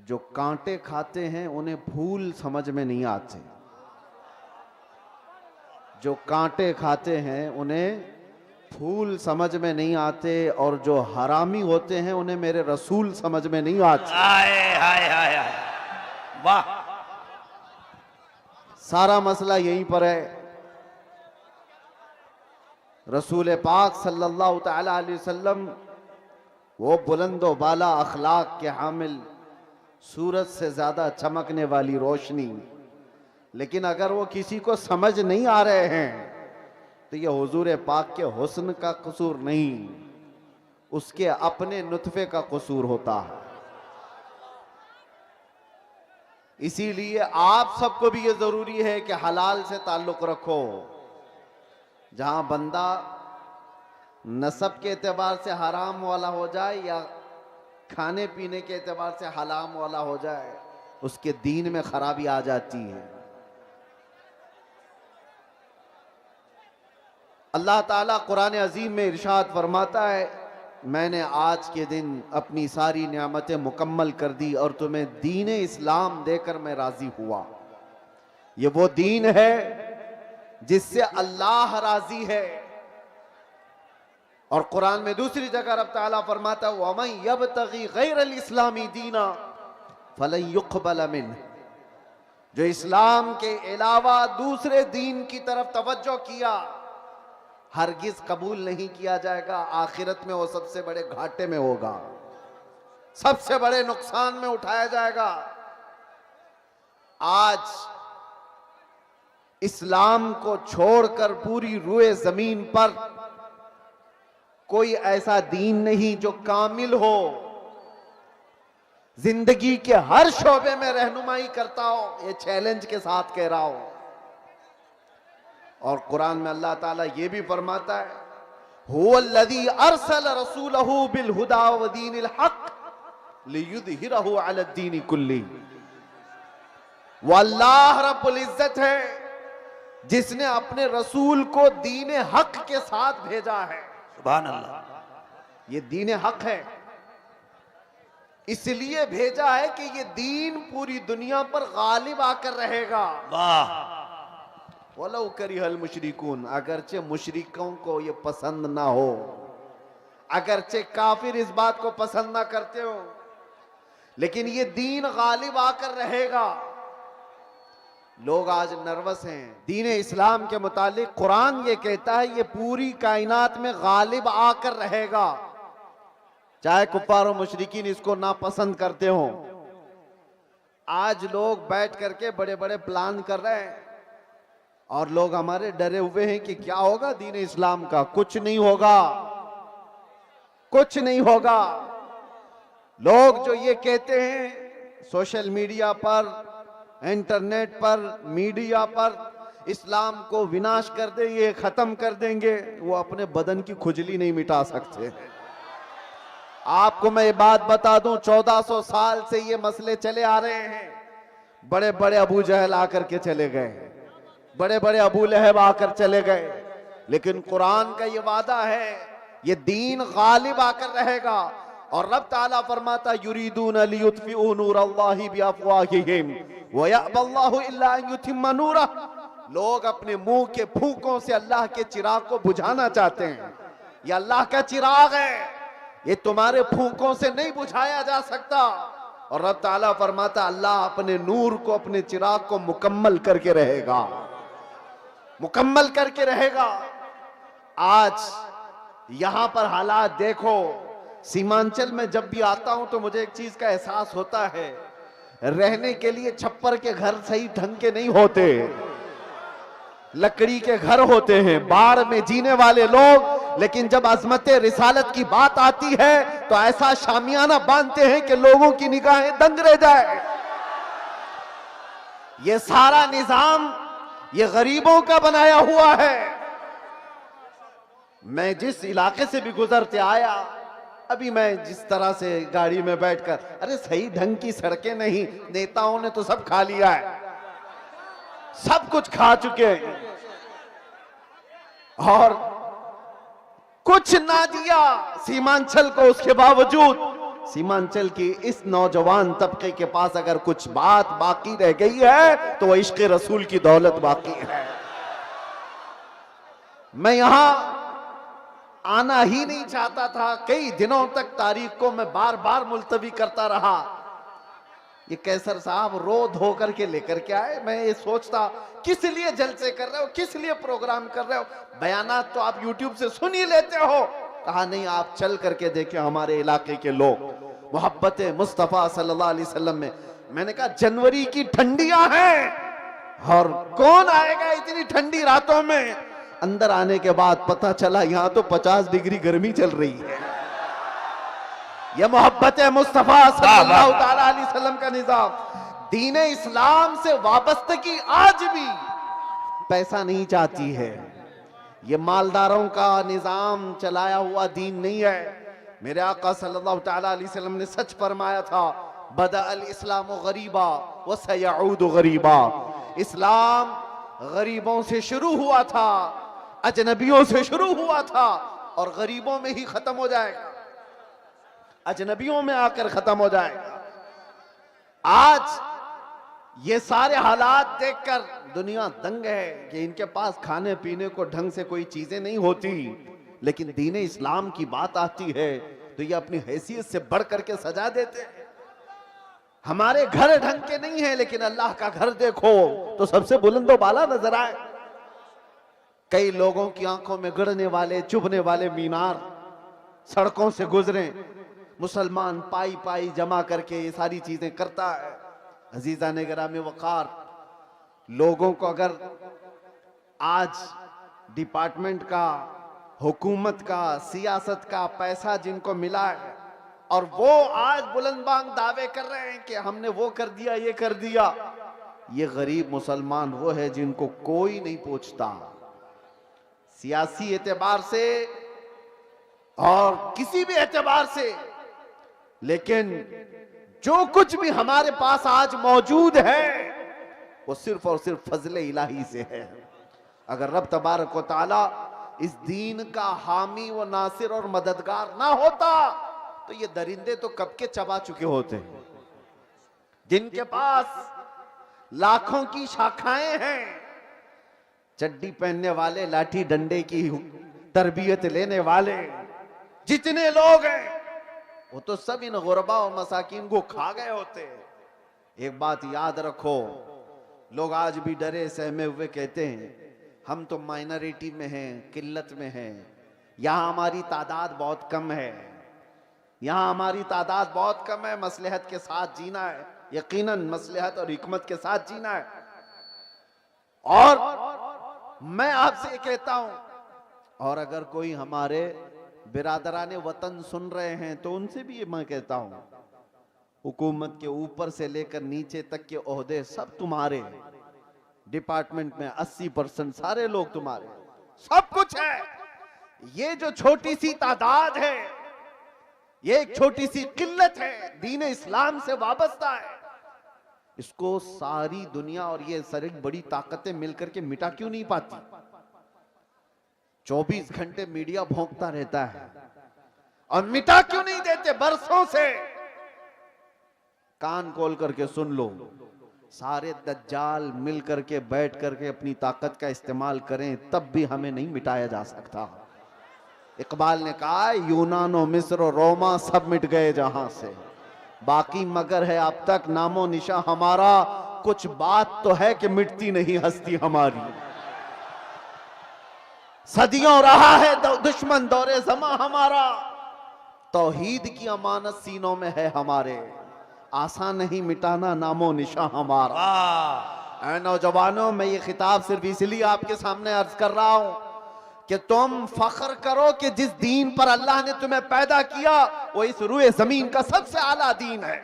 जो कांटे खाते हैं उन्हें फूल समझ में नहीं आते, जो कांटे खाते हैं उन्हें फूल समझ में नहीं आते, और जो हरामी होते हैं उन्हें मेरे रसूल समझ में नहीं आते। हाय हाय हाय हाय, वाह। सारा मसला यहीं पर है। रसूल पाक सल्लल्लाहु तआला अलैहि वसल्लम वो बुलंदो बाला अखलाक के हामिल, सूरज से ज्यादा चमकने वाली रोशनी, लेकिन अगर वो किसी को समझ नहीं आ रहे हैं तो ये हुजूर पाक के हुस्न का कसूर नहीं, उसके अपने नुतफे का कसूर होता है। इसीलिए आप सबको भी ये जरूरी है कि हलाल से ताल्लुक रखो। जहां बंदा नसब के एतबार से हराम वाला हो जाए या खाने पीने के एतबार से हलाम वाला हो जाए, उसके दीन में खराबी आ जाती है। अल्लाह ताला कुरान अजीम में इरशाद फरमाता है, मैंने आज के दिन अपनी सारी नियामतें मुकम्मल कर दी और तुम्हें दीन इस्लाम देकर मैं राजी हुआ। ये वो दीन है जिससे अल्लाह राजी है। और कुरान में दूसरी जगह रब ताला फरमाता है, वमन यब्तगी गैरल इस्लामी दीना फलन युक़बल मिन्ह, जो इस्लाम के अलावा दूसरे दीन की तरफ तवज्जो किया हरगिज कबूल नहीं किया जाएगा। आखिरत में वो सबसे बड़े घाटे में होगा, सबसे बड़े नुकसान में उठाया जाएगा। आज इस्लाम को छोड़कर पूरी रूए जमीन पर कोई ऐसा दीन नहीं जो कामिल हो, जिंदगी के हर शोबे में रहनुमाई करता हो। ये चैलेंज के साथ कह रहा हूं। और कुरान में अल्लाह ताला ये भी फरमाता है, हुवल्लज़ी अरसल रसूलहू बिल हुदा व दीनिल हक लियुज़हिरहू अला दीनि कुल्ली। वो अल्लाह रब्बुल इज्जत है जिसने अपने रसूल को दीन हक के साथ भेजा है। सुभान अल्लाह। ये दीन हक है, इसलिए भेजा है कि ये दीन पूरी दुनिया पर गालिब आकर रहेगा। वाह। वलौ करिहल मुशरिकून, अगरचे मुशरिकों को ये पसंद ना हो, अगरचे काफिर इस बात को पसंद ना करते हो, लेकिन ये दीन गालिब आकर रहेगा। लोग आज नर्वस हैं। दीन इस्लाम के मुतालिक कुरान ये कहता है ये पूरी कायनात में गालिब आकर रहेगा, चाहे कुफार और मुशरिकीन इसको नापसंद करते हो। आज लोग बैठ करके बड़े बड़े प्लान कर रहे हैं और लोग हमारे डरे हुए हैं कि क्या होगा दीन इस्लाम का। कुछ नहीं होगा, कुछ नहीं होगा। लोग जो ये कहते हैं सोशल मीडिया पर, इंटरनेट पर, मीडिया पर इस्लाम को विनाश कर देंगे, खत्म कर देंगे, वो अपने बदन की खुजली नहीं मिटा सकते। आपको मैं ये बात बता दूं, 1400 साल से ये मसले चले आ रहे हैं। बड़े बड़े अबू जहल आकर के चले गए, बड़े बड़े अबू लहब आकर चले गए, लेकिन कुरान का ये वादा है ये दीन गालिब आकर रहेगा। और रब ताला फरमाता, युरीदून लियुत्फिऊ नूरल्लाहि बिअफ़वाहिहिम व यअबल्लाहु इल्ला अन युतिम्मा नूरह। लोग अपने मुंह के फूंकों से अल्लाह के चिराग को बुझाना चाहते हैं। ये अल्लाह का चिराग है, ये तुम्हारे फूंकों से नहीं बुझाया जा सकता। और रब ताला फरमाता, अल्लाह अपने नूर को, अपने चिराग को मुकम्मल करके रहेगा, मुकम्मल करके रहेगा। आज यहां पर हालात देखो, सीमांचल में जब भी आता हूं तो मुझे एक चीज का एहसास होता है, रहने के लिए छप्पर के घर सही ढंग के नहीं होते, लकड़ी के घर होते हैं, बाढ़ में जीने वाले लोग। लेकिन जब अजमत रिसालत की बात आती है तो ऐसा शामियाना बांधते हैं कि लोगों की निगाहें दंग रह जाए। ये सारा निजाम ये गरीबों का बनाया हुआ है। मैं जिस इलाके से भी गुजरते आया, अभी मैं जिस तरह से गाड़ी में बैठकर, अरे सही ढंग की सड़कें नहीं, नेताओं ने तो सब खा लिया है, सब कुछ खा चुके हैं और कुछ ना दिया सीमांचल को। उसके बावजूद सीमांचल की इस नौजवान तबके के पास अगर कुछ बात बाकी रह गई है तो वह इश्क रसूल की दौलत बाकी है। मैं यहां आना ही नहीं चाहता था, कई दिनों तक तारीख को मैं बार बार मुलतवी करता रहा। ये कैसर साहब रो धो करके लेकर के आए, मैं ये सोचता किस लिए जलसे कर रहे हो, किस लिए प्रोग्राम कर रहे हो, बयानात तो आप यूट्यूब से सुन ही लेते हो। कहा नहीं, आप चल करके देखें हमारे इलाके के लोग मोहब्बत मुस्तफा सल्लल्लाहु अलैहि वसल्लम में। मैंने कहा जनवरी की ठंडियां हैं और कौन आएगा इतनी ठंडी रातों में। अंदर आने के बाद पता चला यहां तो 50 डिग्री गर्मी चल रही है। यह मोहब्बत मुस्तफा सल्लल्लाहु ताला अलैहि वसल्लम का निजाम। दीन इस्लाम से वाबस्तगी आज भी पैसा नहीं चाहती है। ये मालदारों का निजाम चलाया हुआ दीन नहीं है। मेरे आका सल्लल्लाहु ताला अलैहि वसल्लम ने सच फरमाया था, बदा अल इस्लाम गरीबा व सयऊद गरीबा। इस्लाम गरीबों से शुरू हुआ था, अजनबियों से शुरू हुआ था और गरीबों में ही खत्म हो जाएगा, अजनबियों में आकर खत्म हो जाएगा। आज ये सारे हालात देखकर दुनिया दंग है कि इनके पास खाने पीने को ढंग से कोई चीजें नहीं होती, लेकिन दीन इस्लाम की बात आती है तो ये अपनी हैसियत से बढ़ करके सजा देते हैं। हमारे घर ढंग के नहीं है, लेकिन अल्लाह का घर देखो तो सबसे बुलंदो बाला नजर आए। कई लोगों की आंखों में गड़ने वाले चुभने वाले मीनार सड़कों से गुजरे, मुसलमान पाई पाई जमा करके ये सारी चीजें करता है। अजीजा ने गिरामी वकार, लोगों को अगर आज डिपार्टमेंट का, हुकूमत का, सियासत का पैसा जिनको मिला है और वो आज बुलंदबांग दावे कर रहे हैं कि हमने वो कर दिया, ये कर दिया, ये गरीब मुसलमान वो है जिनको कोई नहीं पूछता सियासी एतबार से और किसी भी एतबार से। लेकिन जो कुछ भी हमारे पास आज मौजूद है वो सिर्फ और सिर्फ फजले इलाही से है। अगर रब तबारक व तआला इस दीन का हामी व नासिर और मददगार ना होता तो ये दरिंदे तो कब के चबा चुके होते। जिनके पास लाखों की शाखाएं हैं, चड्डी पहनने वाले, लाठी डंडे की तरबियत लेने वाले जितने लोग हैं वो तो सब इन गुरबा और मसाकिन को खा गए होते। एक बात याद रखो, लोग आज भी डरे सहमे हुए कहते हैं हम तो माइनॉरिटी में हैं, किल्लत में हैं, यहां हमारी तादाद बहुत कम है, यहां हमारी तादाद बहुत कम है, मसलहत के साथ जीना है, यकीनन मसलहत और हिकमत के साथ जीना है। और मैं आपसे कहता हूं, और अगर कोई हमारे बिरादराने वतन सुन रहे हैं तो उनसे भी ये मैं कहता हूं, हुकूमत के ऊपर से लेकर नीचे तक के ओहदे सब तुम्हारे, डिपार्टमेंट में 80% सारे लोग तुम्हारे, सब कुछ है। ये जो छोटी सी तादाद है, ये एक छोटी सी किल्लत है, दीन इस्लाम से वाबस्ता है, इसको सारी दुनिया और ये सारी बड़ी ताकतें मिलकर के मिटा क्यों नहीं पाती। 24 घंटे मीडिया भौंकता रहता है और मिटा क्यों नहीं देते बरसों से। कान खोल करके सुन लो, सारे दज्जाल मिल करके बैठ करके अपनी ताकत का इस्तेमाल करें तब भी हमें नहीं मिटाया जा सकता। इकबाल ने कहा यूनानो मिस्र और रोमा सब मिट गए जहां से, बाकी मगर है अब तक नामो निशा हमारा, कुछ बात तो है कि मिटती नहीं हस्ती हमारी। सदियों रहा है दुश्मन दौरे जमा हमारा, तौहीद की अमानत सीनों में है हमारे, आसान नहीं मिटाना नामो निशा हमारा। ऐ नौजवानों, मैं ये खिताब सिर्फ इसलिए आपके सामने अर्ज कर रहा हूं कि तुम फख्र करो कि जिस दीन पर अल्लाह ने तुम्हें पैदा किया वो इस रूए जमीन का सबसे आला दीन है।